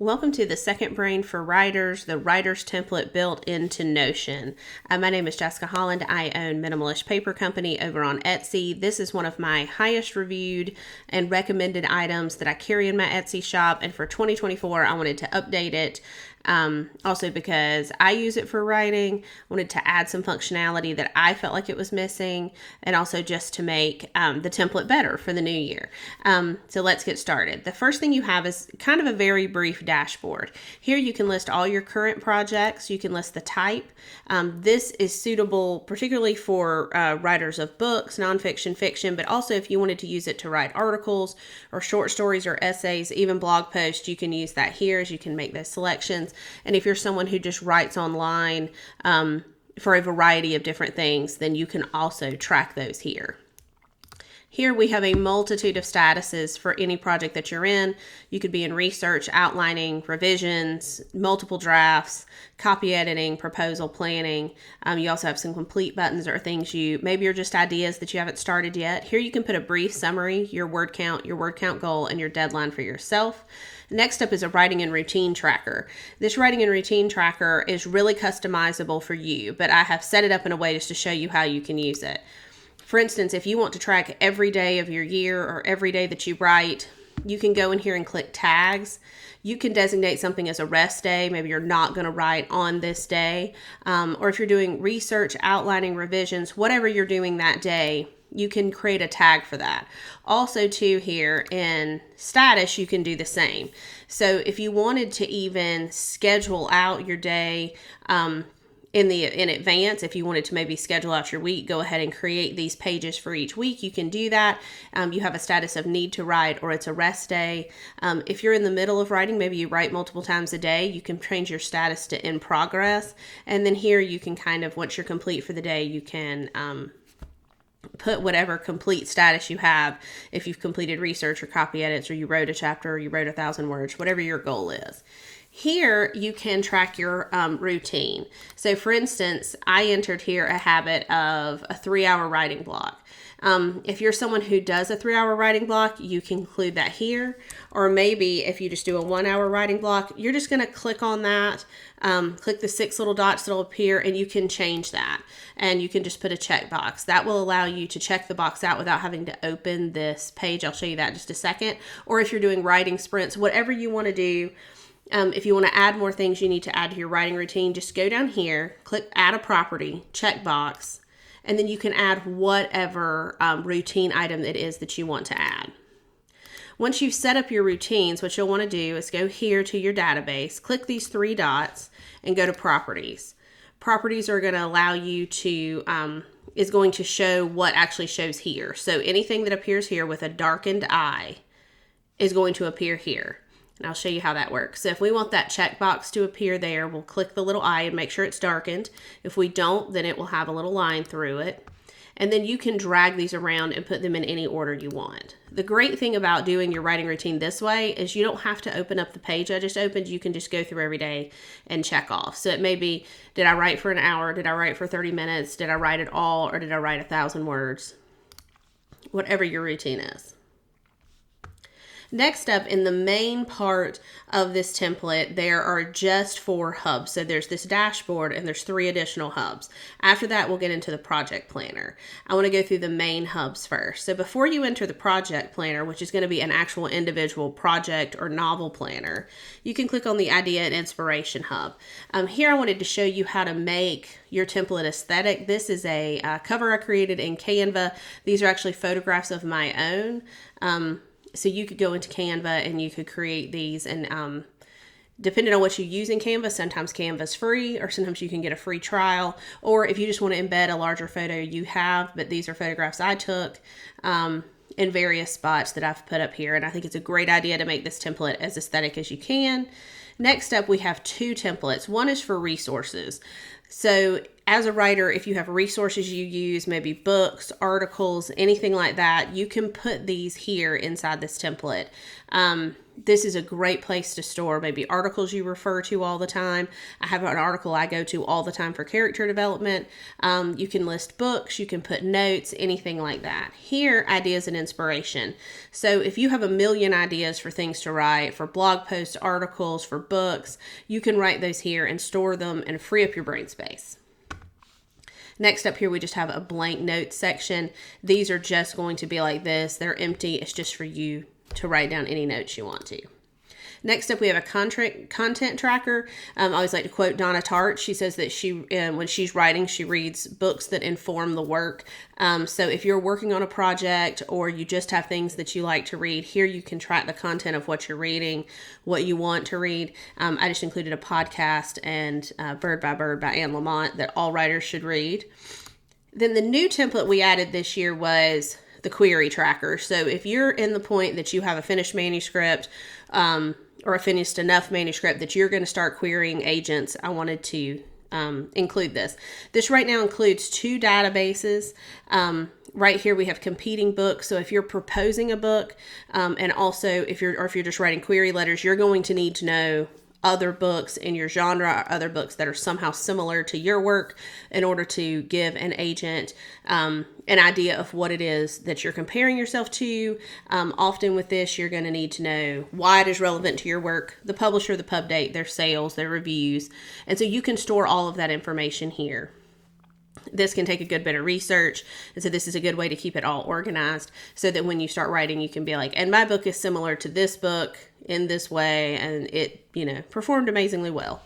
Welcome to the Second Brain for Writers, the writer's template built into Notion. My name is Jessica Holland. I own Minimalist Paper Company over on Etsy. This is one of my highest reviewed and recommended items that I carry in my Etsy shop. And for 2024, I wanted to update it. Also because I use it for writing, wanted to add some functionality that I felt like it was missing, and also just to make the template better for the new year. So let's get started. The first thing you have is kind of a very brief dashboard. Here you can list all your current projects. You can list the type. This is suitable particularly for writers of books, nonfiction, fiction, but also if you wanted to use it to write articles or short stories or essays, even blog posts, you can use that here as you can make those selections. And if you're someone who just writes online for a variety of different things, then you can also track those here. Here we have a multitude of statuses for any project that you're in. You could be in research, outlining, revisions, multiple drafts, copy editing, proposal planning. You also have some complete buttons or things maybe are just ideas that you haven't started yet. Here you can put a brief summary, your word count goal, and your deadline for yourself. Next up is a writing and routine tracker. This writing and routine tracker is really customizable for you, but I have set it up in a way just to show you how you can use it. For instance, if you want to track every day of your year or every day that you write, you can go in here and click tags. You can designate something as a rest day. Maybe you're not going to write on this day. Or if you're doing research, outlining, revisions, whatever you're doing that day, you can create a tag for that. Also too, here in status, you can do the same. So if you wanted to even schedule out your day, in advance, if you wanted to maybe schedule out your week, go ahead and create these pages for each week. You can do that. You have a status of need to write, or it's a rest day. If you're in the middle of writing, maybe you write multiple times a day, you can change your status to in progress. And then here you can once you're complete for the day, you can put whatever complete status you have. If you've completed research or copy edits, or you wrote a chapter, or you wrote 1,000 words, whatever your goal is. Here you can track your routine. So for instance, I entered here a habit of a 3-hour writing block. If you're someone who does a 3-hour writing block, you can include that here. Or maybe if you just do a 1-hour writing block, you're just going to click on that, click the 6 little dots that'll appear, and you can change that. And you can just put a checkbox. That will allow you to check the box out without having to open this page. I'll show you that in just a second. Or if you're doing writing sprints, whatever you want to do. If you want to add more things you need to add to your writing routine, just go down here, click add a property, checkbox, and then you can add whatever routine item it is that you want to add. Once you've set up your routines, what you'll want to do is go here to your database, click these 3 dots, and go to properties. Properties are going to allow you to, is going to show what actually shows here. So anything that appears here with a darkened eye is going to appear here. And I'll show you how that works. So if we want that checkbox to appear there, we'll click the little eye and make sure it's darkened. If we don't, then it will have a little line through it. And then you can drag these around and put them in any order you want. The great thing about doing your writing routine this way is you don't have to open up the page I just opened. You can just go through every day and check off. So it may be, did I write for an hour? Did I write for 30 minutes? Did I write it all? Or did I write 1,000 words? Whatever your routine is. Next up, in the main part of this template, there are just 4 hubs. So there's this dashboard and there's 3 additional hubs. After that, we'll get into the project planner. I want to go through the main hubs first. So before you enter the project planner, which is going to be an actual individual project or novel planner, you can click on the idea and inspiration hub. Here I wanted to show you how to make your template aesthetic. This is a cover I created in Canva. These are actually photographs of my own. So you could go into Canva and you could create these, and depending on what you use in Canva, sometimes Canva's free, or sometimes you can get a free trial, or if you just want to embed a larger photo, you have, but these are photographs I took in various spots that I've put up here, and I think it's a great idea to make this template as aesthetic as you can. Next up, we have 2 templates. One is for resources. So As a writer, if you have resources you use, maybe books, articles, anything like that, you can put these here inside this template. This is a great place to store maybe articles you refer to all the time. I have an article I go to all the time for character development. You can list books, you can put notes, anything like that. Here, ideas and inspiration. So if you have a million ideas for things to write, for blog posts, articles, for books, you can write those here and store them and free up your brain space. Next up here, we just have a blank notes section. These are just going to be like this. They're empty. It's just for you to write down any notes you want to. Next up, we have a content tracker. I always like to quote Donna Tartt. She says that when she's writing, she reads books that inform the work. So if you're working on a project or you just have things that you like to read, here you can track the content of what you're reading, what you want to read. I just included a podcast and Bird by Bird by Anne Lamott that all writers should read. Then the new template we added this year was the query tracker. So if you're in the point that you have a finished manuscript, or a finished enough manuscript that you're going to start querying agents, I wanted to include this. This right now includes 2 databases. Right here we have competing books. So if you're proposing a book, and also if you're just writing query letters, you're going to need to know other books in your genre, or other books that are somehow similar to your work in order to give an agent an idea of what it is that you're comparing yourself to. Often with this, you're going to need to know why it is relevant to your work, the publisher, the pub date, their sales, their reviews. And so you can store all of that information here. This can take a good bit of research. And so this is a good way to keep it all organized so that when you start writing, you can be like, and my book is similar to this book in this way. And it, performed amazingly well.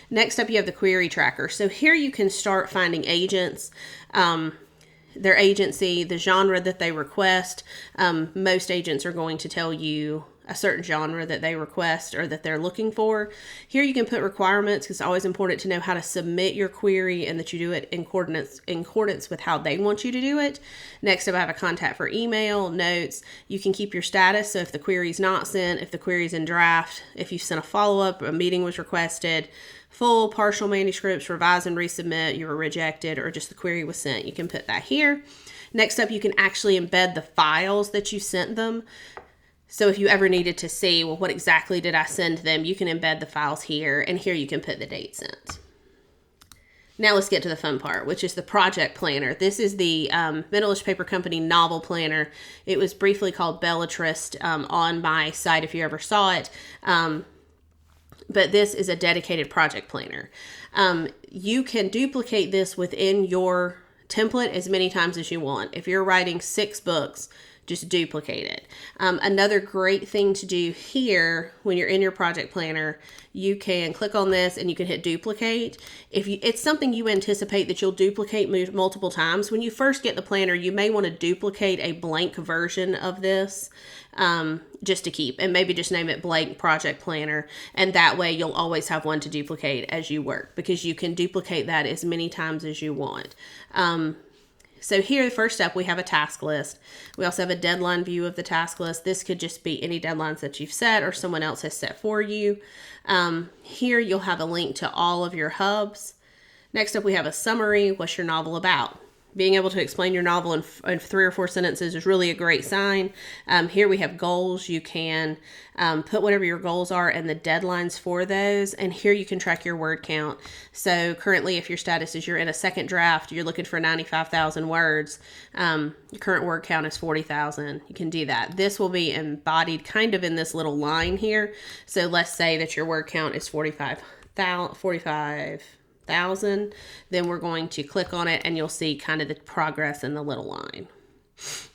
Next up, you have the query tracker. So here you can start finding agents, their agency, the genre that they request. Most agents are going to tell you a certain genre that they request or that they're looking for. Here you can put requirements because it's always important to know how to submit your query and that you do it in accordance with how they want you to do it. Next up, I have a contact for email, notes. You can keep your status. So if the query is not sent, if the query is in draft, if you sent a follow-up, a meeting was requested, full, partial manuscripts, revise and resubmit, you were rejected, or just the query was sent, you can put that here. Next up, you can actually embed the files that you sent them. So if you ever needed to see, well, what exactly did I send them, you can embed the files here, and here you can put the date sent. Now let's get to the fun part, which is the project planner. This is the Middle-ish Paper Company novel planner. It was briefly called Bellatrist on my site if you ever saw it. But this is a dedicated project planner. You can duplicate this within your template as many times as you want. If you're writing 6 books, just duplicate it. Another great thing to do here when you're in your project planner, you can click on this and you can hit duplicate. If it's something you anticipate that you'll duplicate multiple times, when you first get the planner, you may want to duplicate a blank version of this just to keep, and maybe just name it blank project planner. And that way you'll always have one to duplicate as you work because you can duplicate that as many times as you want. So here, first up, we have a task list. We also have a deadline view of the task list. This could just be any deadlines that you've set or someone else has set for you. Here, you'll have a link to all of your hubs. Next up, we have a summary. What's your novel about? Being able to explain your novel in 3 or 4 sentences is really a great sign. Here we have goals. You can put whatever your goals are and the deadlines for those. And here you can track your word count. So currently, if your status is you're in a second draft, you're looking for 95,000 words. Your current word count is 40,000. You can do that. This will be embodied kind of in this little line here. So let's say that your word count is 45,000. Then we're going to click on it and you'll see kind of the progress in the little line.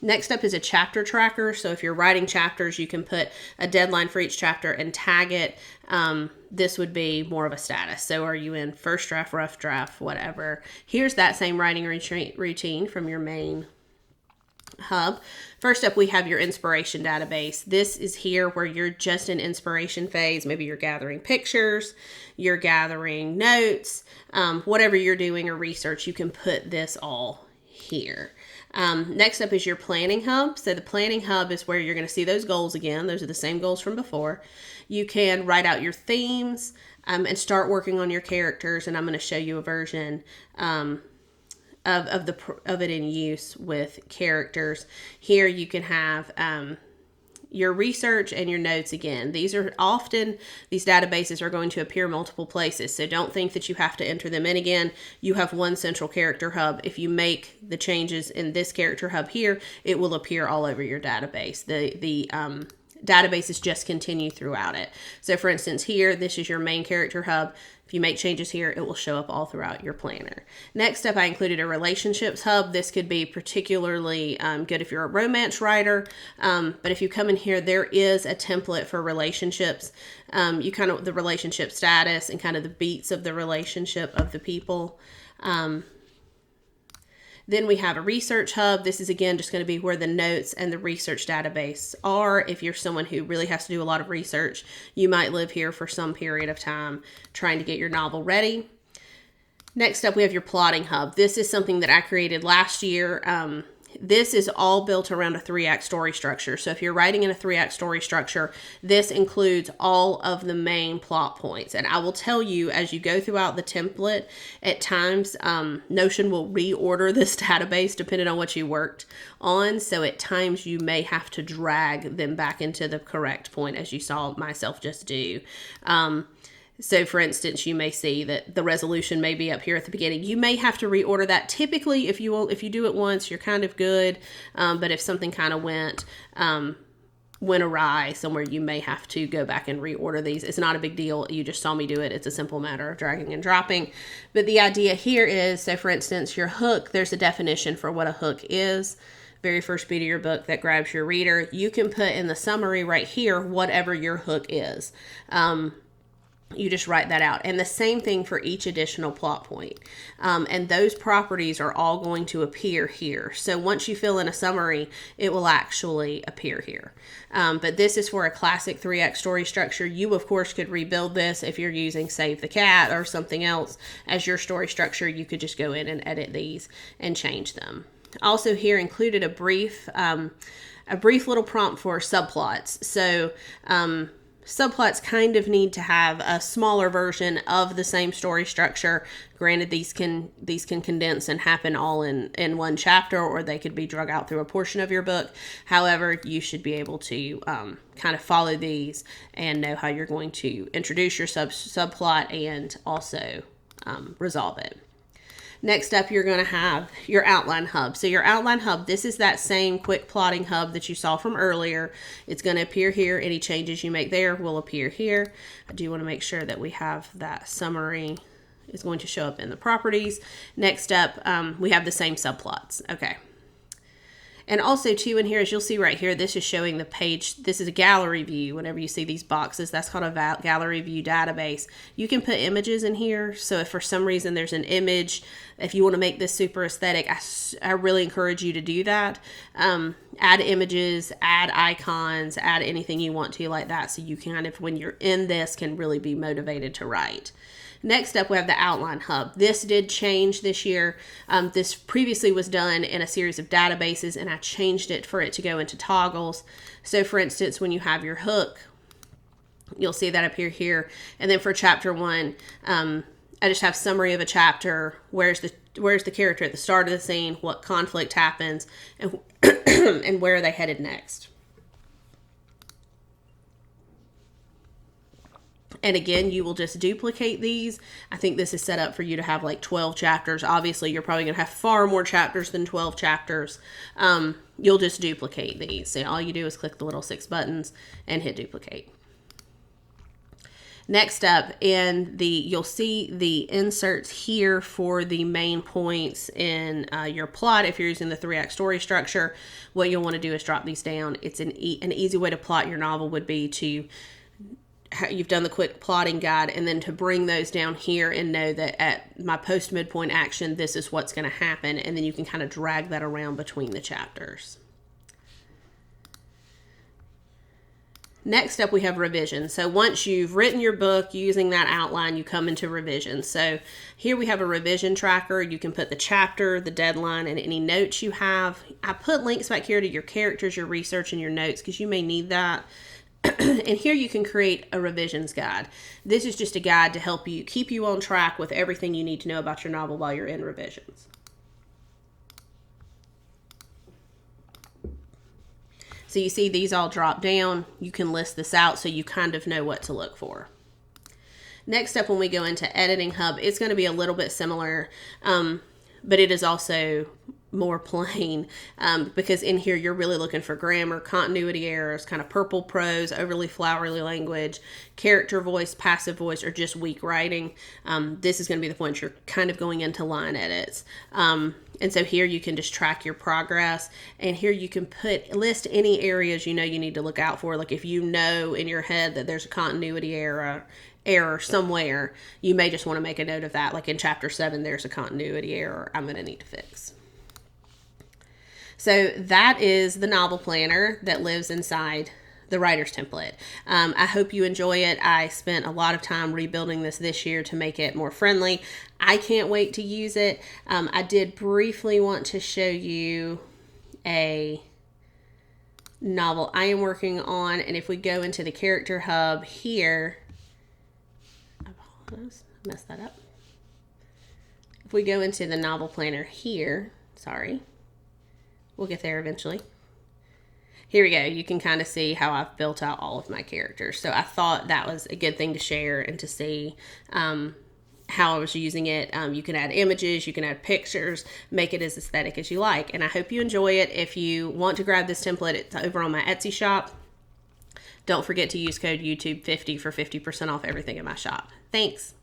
Next up is a chapter tracker. So if you're writing chapters, you can put a deadline for each chapter and tag it. This would be more of a status. So are you in first draft, rough draft, whatever. Here's that same writing routine from your main hub. First up, we have your inspiration database. This is here where you're just in inspiration phase. Maybe you're gathering pictures, you're gathering notes, whatever you're doing or research, you can put this all here. Next up is your planning hub. So the planning hub is where you're going to see those goals again. Those are the same goals from before. You can write out your themes and start working on your characters. And I'm going to show you a version of it in use with characters. Here you can have your research and your notes again. These databases are going to appear multiple places, so don't think that you have to enter them in again. You have one central character hub. If you make the changes in this character hub here, it will appear all over your database. The databases just continue throughout it. So for instance, here, this is your main character hub. If you make changes here, it will show up all throughout your planner. Next up, I included a relationships hub. This could be particularly good if you're a romance writer, but if you come in here, there is a template for relationships. The relationship status and kind of the beats of the relationship of the people. Then we have a research hub. This is, again, just going to be where the notes and the research database are. If you're someone who really has to do a lot of research, you might live here for some period of time trying to get your novel ready. Next up, we have your plotting hub. This is something that I created last year. This is all built around a 3-act story structure. So if you're writing in a 3-act story structure, this includes all of the main plot points. And I will tell you, as you go throughout the template, at times Notion will reorder this database depending on what you worked on. So at times you may have to drag them back into the correct point, as you saw myself just do. So for instance, you may see that the resolution may be up here at the beginning. You may have to reorder that. Typically, if you do it once, you're kind of good. But if something kind of went awry somewhere, you may have to go back and reorder these. It's not a big deal. You just saw me do it. It's a simple matter of dragging and dropping. But the idea here is, so for instance, your hook, there's a definition for what a hook is. Very first beat of your book that grabs your reader. You can put in the summary right here whatever your hook is. You just write that out. And the same thing for each additional plot point. And those properties are all going to appear here. So once you fill in a summary, it will actually appear here. But this is for a classic 3-act story structure. You, of course, could rebuild this if you're using Save the Cat or something else as your story structure. You could just go in and edit these and change them. Also here included a brief little prompt for subplots. So, subplots kind of need to have a smaller version of the same story structure. Granted, these can condense and happen all in one chapter, or they could be drug out through a portion of your book. However, you should be able to kind of follow these and know how you're going to introduce your subplot and also resolve it. Next up, you're going to have your outline hub. So your outline hub, this is that same quick plotting hub that you saw from earlier. It's going to appear here. Any changes you make there will appear here. I do want to make sure that we have that summary is going to show up in the properties. Next up, we have the same subplots. Okay. And also too in here, as you'll see right here, this is showing the page. This is a gallery view. Whenever you see these boxes, that's called a gallery view database. You can put images in here. So if for some reason there's an image, if you want to make this super aesthetic, I really encourage you to do that. Add images, add icons, add anything you want to like that. So you kind of, when you're in this, can really be motivated to write. Next up, we have the outline hub. This did change this year. This previously was done in a series of databases, and I changed it for it to go into toggles. So for instance, when you have your hook, you'll see that appear here. And then for chapter 1, I just have summary of a chapter. Where's the character at the start of the scene? What conflict happens? And, and where are they headed next? And again, you will just duplicate these. I think this is set up for you to have like 12 chapters. Obviously, you're probably going to have far more chapters than 12 chapters. You'll just duplicate these. So all you do is click the little 6 buttons and hit duplicate. Next up, you'll see the inserts here for the main points in your plot. If you're using the 3-act story structure, what you'll want to do is drop these down. It's an easy way to plot your novel would be to you've done the quick plotting guide, and then to bring those down here and know that at my post midpoint action, this is what's going to happen. And then you can kind of drag that around between the chapters. Next up, we have revision. So once you've written your book using that outline, you come into revision. So here we have a revision tracker. You can put the chapter, the deadline, and any notes you have. I put links back here to your characters, your research, and your notes because you may need that. And here you can create a revisions guide. This is just a guide to help you keep you on track with everything you need to know about your novel while you're in revisions. So you see these all drop down. You can list this out so you kind of know what to look for. Next up, when we go into Editing Hub, it's going to be a little bit similar, but it is also more plain because in here you're really looking for grammar, continuity errors, kind of purple prose, overly flowery language, character voice, passive voice, or just weak writing. This is going to be the point you're kind of going into line edits. And so here you can just track your progress, and here you can list any areas you know you need to look out for. Like if you know in your head that there's a continuity error somewhere, you may just want to make a note of that. Like in chapter 7, there's a continuity error I'm going to need to fix. So that is the novel planner that lives inside the writer's template. I hope you enjoy it. I spent a lot of time rebuilding this year to make it more friendly. I can't wait to use it. I did briefly want to show you a novel I am working on, and if we go into the character hub here, I apologize, I messed that up. If we go into the novel planner here, sorry, we'll get there eventually. Here we go. You can kind of see how I've built out all of my characters. So I thought that was a good thing to share and to see how I was using it. You can add images, you can add pictures, make it as aesthetic as you like. And I hope you enjoy it. If you want to grab this template, it's over on my Etsy shop. Don't forget to use code YouTube50 for 50% off everything in my shop. Thanks.